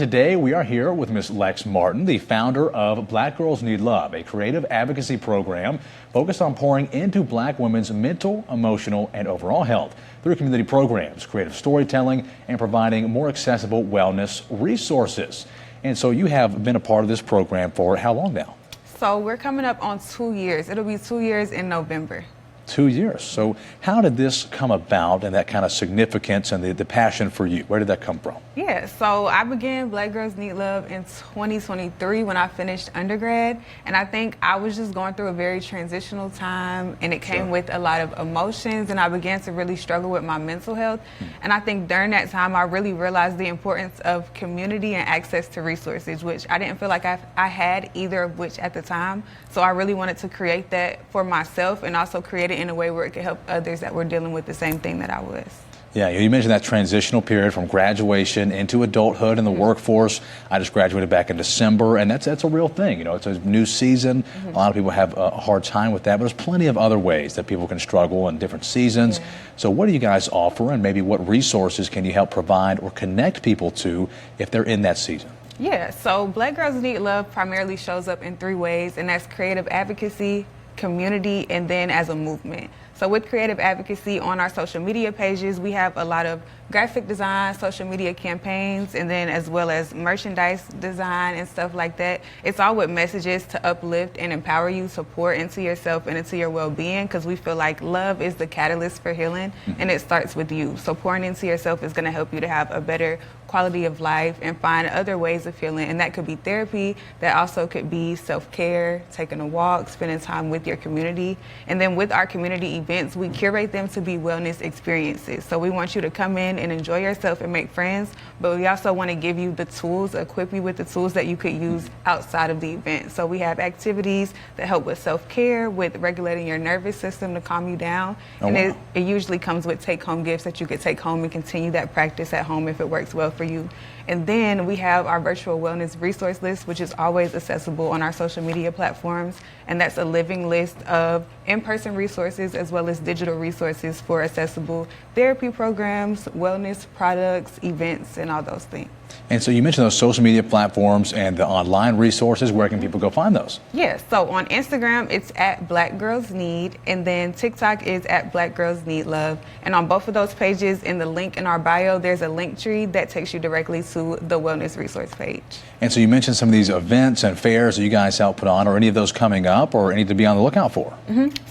Today we are here with Ms. Lex Martin, the founder of Black Girls Need Love, a creative advocacy program focused on pouring into Black women's mental, emotional, and overall health through community programs, creative storytelling, and providing more accessible wellness resources. And so you have been a part of this program for how long now? So we're coming up on 2 years. It'll be 2 years in November. 2 years. So how did this come about, and that kind of significance and the passion for you? Where did that come from? Yeah, so I began Black Girls Need Love in 2023 when I finished undergrad. And I think I was just going through a very transitional time, and it came with a lot of emotions, and I began to really struggle with my mental health. And I think during that time, I really realized the importance of community and access to resources, which I didn't feel like I had either of which at the time. So I really wanted to create that for myself and also create it in a way where it could help others that were dealing with the same thing that I was. Yeah, you mentioned that transitional period from graduation into adulthood and the workforce. I just graduated back in December, and that's a real thing. You know, it's a new season. A lot of people have a hard time with that, but there's plenty of other ways that people can struggle in different seasons. So what do you guys offer, and maybe what resources can you help provide or connect people to if they're in that season? Yeah, so Black Girls Need Love primarily shows up in 3 ways, and that's creative advocacy, community, and then as a movement. So with creative advocacy on our social media pages, we have a lot of graphic design, social media campaigns, and then as well as merchandise design and stuff like that. It's all with messages to uplift and empower you to pour into yourself and into your well-being, because we feel like love is the catalyst for healing, and it starts with you. So pouring into yourself is going to help you to have a better quality of life and find other ways of healing, and that could be therapy, that also could be self-care, taking a walk, spending time with your community. And then with our community events, we curate them to be wellness experiences. So we want you to come in and enjoy yourself and make friends, but we also want to give you the tools, equip you with the tools that you could use outside of the event. So we have activities that help with self-care, with regulating your nervous system to calm you down. It usually comes with take-home gifts that you could take home and continue that practice at home if it works well for you. And then we have our virtual wellness resource list, which is always accessible on our social media platforms. And that's a living list of in-person resources as well as digital resources for accessible therapy programs, wellness products, events, and all those things. And so you mentioned those social media platforms and the online resources. Where can people go find those? Yes, so on Instagram, it's at Black Girls Need, and then TikTok is at Black Girls Need Love. And on both of those pages, in the link in our bio, there's a link tree that takes you directly to the wellness resource page. And so you mentioned some of these events and fairs that you guys help put on. Are any of those coming up or any to be on the lookout for?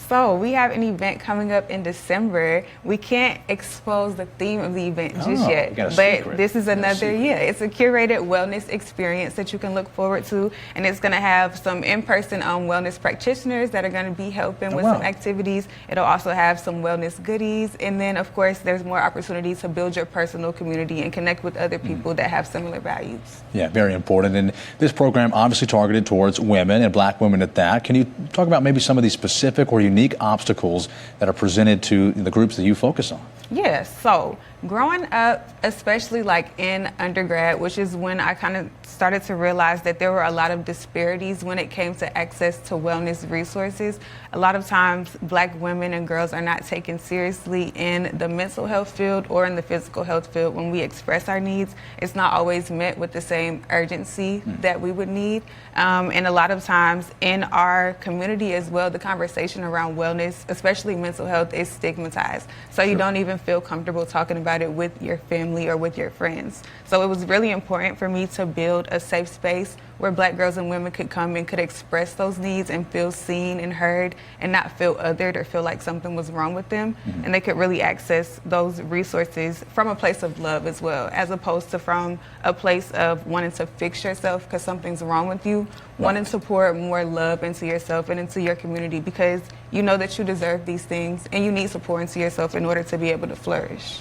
So we have an event coming up in December. We can't expose the theme of the event just yet, but this is another, it's a curated wellness experience that you can look forward to, and it's going to have some in-person wellness practitioners that are going to be helping with some activities. It'll also have some wellness goodies, and then of course there's more opportunities to build your personal community and connect with other people that have similar values. Yeah, very important. And this program obviously targeted towards women and Black women at that. Can you talk about maybe some of these specific or unique obstacles that are presented to the groups that you focus on? Yeah, so growing up, especially like in undergrad, which is when I kind of started to realize that there were a lot of disparities when it came to access to wellness resources. A lot of times Black women and girls are not taken seriously in the mental health field or in the physical health field. When we express our needs, it's not always met with the same urgency that we would need. And a lot of times in our community as well, the conversation around wellness, especially mental health, is stigmatized. So you don't even feel comfortable talking about it with your family or with your friends. So it was really important for me to build a safe space where Black girls and women could come and could express those needs and feel seen and heard and not feel othered or feel like something was wrong with them. And they could really access those resources from a place of love as well, as opposed to from a place of wanting to fix yourself because something's wrong with you, wanting to pour more love into yourself and into your community because you know that you deserve these things and you need to pour into yourself in order to be able to flourish.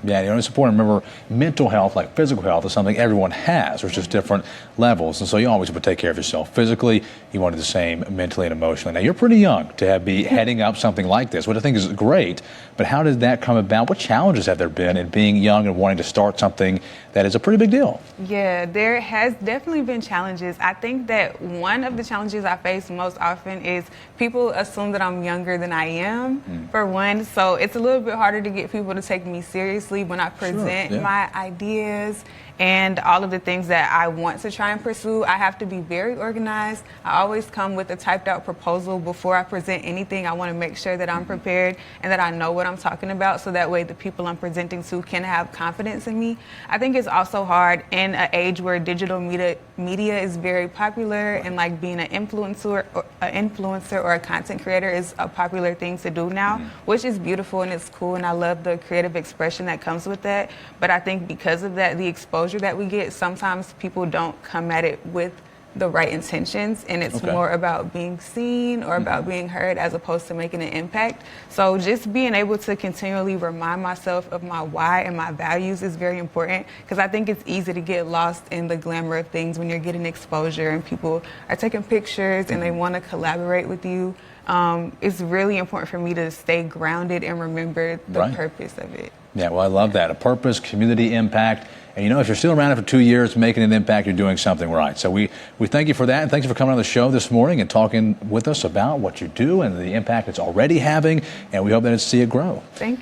Yeah, it's important. Remember, mental health, like physical health, is something everyone has. There's just different levels. And so you always want to take care of yourself physically. You want to do the same mentally and emotionally. Now, you're pretty young to be heading up something like this, which I think is great. But how did that come about? What challenges have there been in being young and wanting to start something that is a pretty big deal? Yeah, there has definitely been challenges. I think that one of the challenges I face most often is people assume that I'm younger than I am, for one. So it's a little bit harder to get people to take me seriously when I present my ideas and all of the things that I want to try and pursue, I have to be very organized. I always come with a typed out proposal before I present anything. I want to make sure that I'm prepared and that I know what I'm talking about, so that way the people I'm presenting to can have confidence in me. I think it's also hard in an age where digital media is very popular, and like being an influencer or a content creator is a popular thing to do now, which is beautiful and it's cool, and I love the creative expression that comes with that. But I think because of that, the exposure that we get, sometimes people don't come at it with the right intentions, and it's more about being seen or about being heard as opposed to making an impact. So just being able to continually remind myself of my why and my values is very important, because I think it's easy to get lost in the glamour of things when you're getting exposure and people are taking pictures and they want to collaborate with you. It's really important for me to stay grounded and remember the purpose of it. Yeah, well, I love that. A purpose, community impact. And you know, if you're still around after 2 years making an impact, you're doing something right. So we thank you for that. And thank you for coming on the show this morning and talking with us about what you do and the impact it's already having. And we hope that it's see it grow. Thank you.